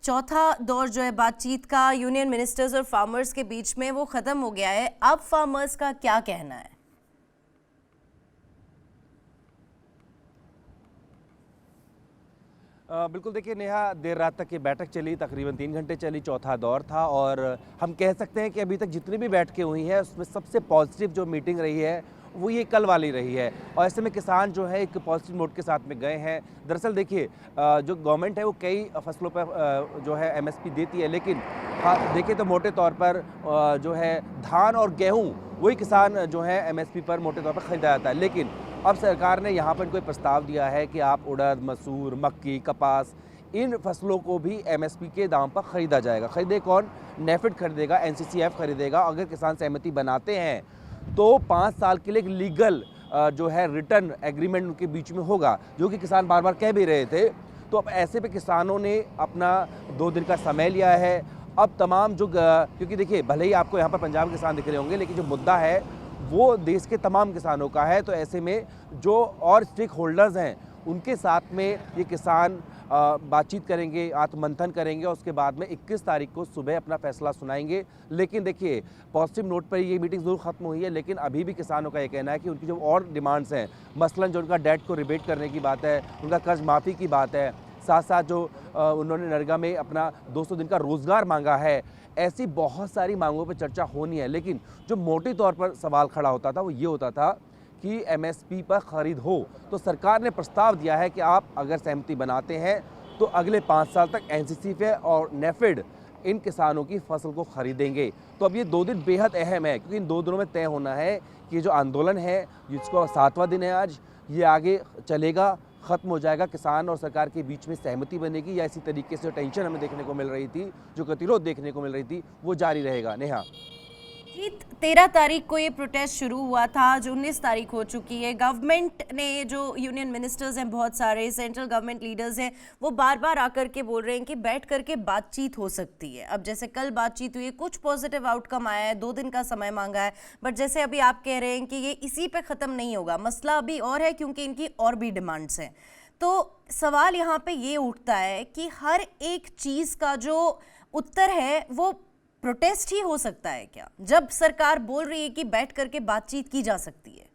चौथा दौर जो है बातचीत का यूनियन मिनिस्टर्स और फार्मर्स के बीच में वो खत्म हो गया है। अब फार्मर्स का क्या कहना है? बिल्कुल, देखिए नेहा, देर रात तक ये बैठक चली, तकरीबन 3 घंटे चली, चौथा दौर था और हम कह सकते हैं कि अभी तक जितनी भी बैठकें हुई हैं उसमें सबसे पॉजिटिव जो मीटिंग रही है वो ये कल वाली रही है। और ऐसे में किसान जो है एक पॉजिटिव नोट के साथ में गए हैं। दरअसल देखिए, जो गवर्नमेंट है वो कई फसलों पर जो है MSP देती है, लेकिन देखिए तो मोटे तौर पर जो है धान और गेहूँ वही किसान जो है MSP पर मोटे तौर पर खरीदा जाता है। लेकिन अब सरकार ने यहाँ पर कोई प्रस्ताव दिया है कि आप उड़द, मसूर, मक्की, कपास, इन फसलों को भी MSP के दाम पर खरीदा जाएगा। खरीदे कौन? नेफेड खरीदेगा, NCCF खरीदेगा। अगर किसान सहमति बनाते हैं तो 5 साल के लिए एक लीगल जो है रिटर्न एग्रीमेंट उनके बीच में होगा, जो कि किसान बार बार कह भी रहे थे। तो अब ऐसे पे किसानों ने अपना 2 दिन का समय लिया है। अब तमाम जो क्योंकि देखिए, भले ही आपको यहाँ पर पंजाब किसान दिख रहे होंगे, लेकिन जो मुद्दा है वो देश के तमाम किसानों का है। तो ऐसे में जो और स्टेक होल्डर्स हैं उनके साथ में ये किसान बातचीत करेंगे, आत्ममंथन करेंगे और उसके बाद में 21 तारीख को सुबह अपना फैसला सुनाएंगे। लेकिन देखिए, पॉजिटिव नोट पर ये मीटिंग ज़रूर ख़त्म हुई है, लेकिन अभी भी किसानों का ये कहना है कि उनकी जो और डिमांड्स हैं, मसलन जो उनका डेट को रिबेट करने की बात है, उनका कर्ज माफ़ी की बात है, साथ साथ जो उन्होंने नरेगा में अपना 200 दिन का रोज़गार मांगा है, ऐसी बहुत सारी मांगों पर चर्चा होनी है। लेकिन जो मोटे तौर पर सवाल खड़ा होता था वो ये होता था कि MSP पर खरीद हो। तो सरकार ने प्रस्ताव दिया है कि आप अगर सहमति बनाते हैं तो अगले 5 साल तक NCCF और नेफेड इन किसानों की फसल को खरीदेंगे। तो अब ये 2 दिन बेहद अहम है, क्योंकि इन 2 दिनों में तय होना है कि जो आंदोलन है, जिसको 7वां दिन है आज, ये आगे चलेगा, ख़त्म हो जाएगा, किसान और सरकार के बीच में सहमति बनेगी, या इसी तरीके से टेंशन हमें देखने को मिल रही थी, जो गतिरोध देखने को मिल रही थी, वो जारी रहेगा। नेहा, 13 तारीख को ये प्रोटेस्ट शुरू हुआ था, आज 19 तारीख हो चुकी है। गवर्नमेंट ने, जो यूनियन मिनिस्टर्स हैं, बहुत सारे सेंट्रल गवर्नमेंट लीडर्स हैं, वो बार बार आकर के बोल रहे हैं कि बैठ करके बातचीत हो सकती है। अब जैसे कल बातचीत हुई है, कुछ पॉजिटिव आउटकम आया है, 2 दिन का समय मांगा है, बट जैसे अभी आप कह रहे हैं कि ये इसी पे ख़त्म नहीं होगा, मसला अभी और है, क्योंकि इनकी और भी डिमांड्स हैं। तो सवाल यहाँ पे ये उठता है कि हर एक चीज़ का जो उत्तर है वो प्रोटेस्ट ही हो सकता है क्या, जब सरकार बोल रही है कि बैठ करके बातचीत की जा सकती है?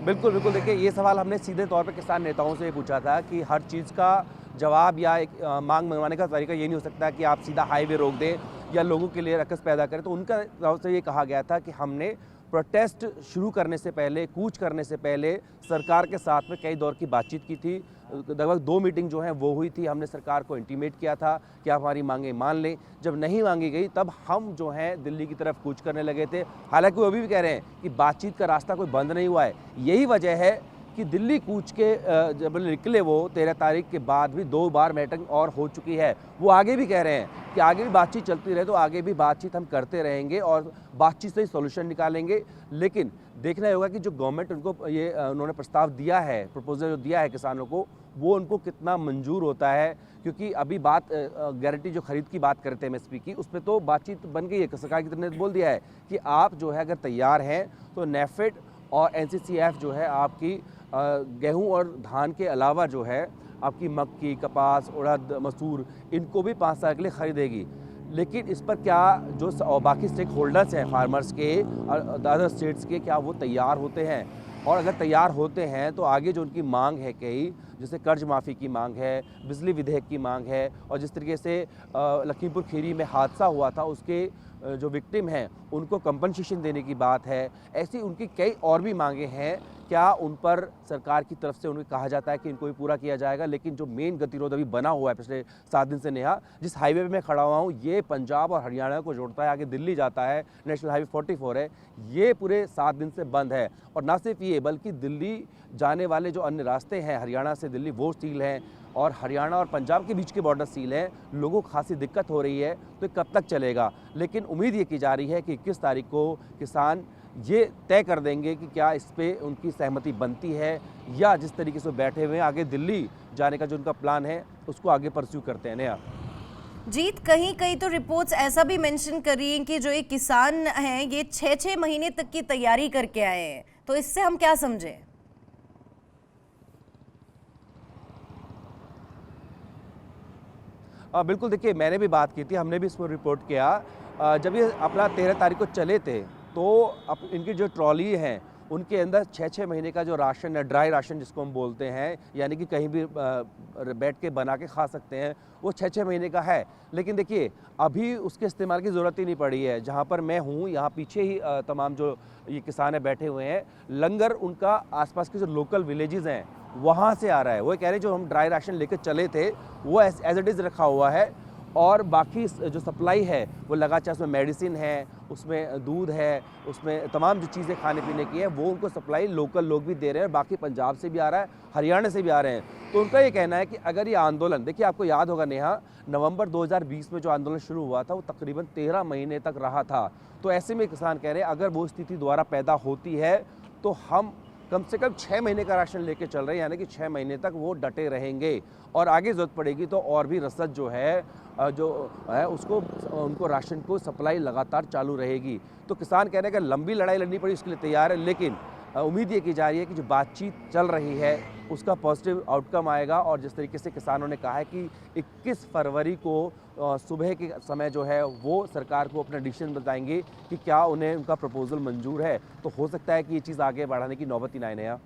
बिल्कुल बिल्कुल, देखिए ये सवाल हमने सीधे तौर पर किसान नेताओं से पूछा था कि हर चीज़ का जवाब या एक मांग मंगवाने का तरीका ये नहीं हो सकता कि आप सीधा हाईवे रोक दें या लोगों के लिए रकस पैदा करें। तो उनका तरफ से ये कहा गया था कि हमने प्रोटेस्ट शुरू करने से पहले, कूच करने से पहले सरकार के साथ में कई दौर की बातचीत की थी। लगभग 2 मीटिंग जो हैं वो हुई थी। हमने सरकार को इंटीमेट किया था कि आप हमारी मांगें मान लें। जब नहीं मांगी गई तब हम जो हैं दिल्ली की तरफ कूच करने लगे थे। हालांकि वो अभी भी कह रहे हैं कि बातचीत का रास्ता कोई बंद नहीं हुआ है। यही वजह है कि दिल्ली कूच के जब निकले वो 13 तारीख के बाद भी 2 बार मीटिंग और हो चुकी है। वो आगे भी कह रहे हैं कि आगे भी बातचीत चलती रहे, तो आगे भी बातचीत हम करते रहेंगे और बातचीत से ही सोल्यूशन निकालेंगे। लेकिन देखना होगा कि जो गवर्नमेंट उनको ये उन्होंने प्रस्ताव दिया है, प्रपोजल जो दिया है किसानों को, वो उनको कितना मंजूर होता है। क्योंकि अभी बात गारंटी जो खरीद की बात करते हैं MSP की, उस पर तो बातचीत बन गई है। सरकार की तरफ ने बोल दिया है कि आप जो है अगर तैयार हैं तो नेफेड और NCCF जो है आपकी गेहूं और धान के अलावा जो है आपकी मक्की, कपास, उड़द, मसूर, इनको भी 5 साल के लिए खरीदेगी। लेकिन इस पर क्या जो बाकी स्टेक होल्डर्स हैं फार्मर्स के, अदर स्टेट्स के, क्या वो तैयार होते हैं? और अगर तैयार होते हैं तो आगे जो उनकी मांग है, कई जैसे कर्ज माफ़ी की मांग है, बिजली विधेयक की मांग है, और जिस तरीके से लखीमपुर खीरी में हादसा हुआ था उसके जो विक्टिम हैं उनको कंपनसेशन देने की बात है, ऐसी उनकी कई और भी मांगे हैं। क्या उन पर सरकार की तरफ से उन्हें कहा जाता है कि इनको भी पूरा किया जाएगा? लेकिन जो मेन गतिरोध अभी बना हुआ है पिछले 7 दिन से, नेहा, जिस हाईवे पे मैं खड़ा हुआ हूँ, ये पंजाब और हरियाणा को जोड़ता है, आगे दिल्ली जाता है, नेशनल हाईवे 44 है, ये पूरे 7 दिन से बंद है। और ना सिर्फ ये, बल्कि दिल्ली जाने वाले जो अन्य रास्ते हैं हरियाणा से दिल्ली, वो सील हैं, और हरियाणा और पंजाब के बीच के बॉर्डर सील है। लोगों को खासी दिक्कत हो रही है। तो कब तक चलेगा? लेकिन उम्मीद ये की जा रही है कि 21 तारीख को किसान ये तय कर देंगे कि क्या इस पे उनकी सहमति बनती है, या जिस तरीके से बैठे हुए हैं आगे दिल्ली जाने का जो उनका प्लान है उसको आगे परस्यू करते हैं। नया जीत, कहीं कहीं तो रिपोर्ट्स ऐसा भी मेंशन कर रही हैं कि जो ये किसान हैं ये 6-6 महीने तक की तैयारी करके आए हैं, तो इससे हम क्या समझें? बिल्कुल देखिए, मैंने भी बात की थी, हमने भी इसको रिपोर्ट किया। जब ये अपना 13 तारीख को चले थे, तो अब इनकी जो ट्रॉली हैं, उनके अंदर 6-6 महीने का जो राशन है, ड्राई राशन जिसको हम बोलते हैं, यानी कि कहीं भी बैठ के बना के खा सकते हैं, वो 6-6 महीने का है। लेकिन देखिए, अभी उसके इस्तेमाल की ज़रूरत ही नहीं पड़ी है। जहाँ पर मैं हूँ, यहाँ पीछे ही तमाम जो ये किसान हैं बैठे हुए हैं, लंगर उनका आसपास के जो लोकल विलेजेस हैं, वहाँ से आ रहा है। वो कह रहे हैं जो हम ड्राई राशन लेके चले थे, वो एज़ इट इज़ रखा हुआ है, और बाकी जो सप्लाई है वो लगातार, उसमें मेडिसिन है, उसमें दूध है, उसमें तमाम जो चीज़ें खाने पीने की हैं, वो उनको सप्लाई लोकल लोग भी दे रहे हैं। बाकी पंजाब से भी आ रहा है, हरियाणा से भी आ रहे हैं। तो उनका ये कहना है कि अगर ये आंदोलन, देखिए आपको याद होगा नेहा, नवंबर 2020 में जो आंदोलन शुरू हुआ था, वो तकरीबन 13 महीने तक रहा था। तो ऐसे में किसान कह रहे हैं अगर वो स्थिति दोबारा पैदा होती है, तो हम कम से कम 6 महीने का राशन लेके चल रहे हैं, यानी कि 6 महीने तक वो डटे रहेंगे, और आगे ज़रूरत पड़ेगी तो और भी रसद जो है उसको, उनको राशन को सप्लाई लगातार चालू रहेगी। तो किसान कह रहे हैं कि लंबी लड़ाई लड़नी पड़ी उसके लिए तैयार है, लेकिन उम्मीद ये की जा रही है कि जो बातचीत चल रही है उसका पॉजिटिव आउटकम आएगा। और जिस तरीके से किसानों ने कहा है कि 21 फरवरी को सुबह के समय जो है वो सरकार को अपना डिसीजन बताएंगे कि क्या उन्हें उनका प्रपोजल मंजूर है, तो हो सकता है कि ये चीज़ आगे बढ़ाने की नौबत ही ना आए।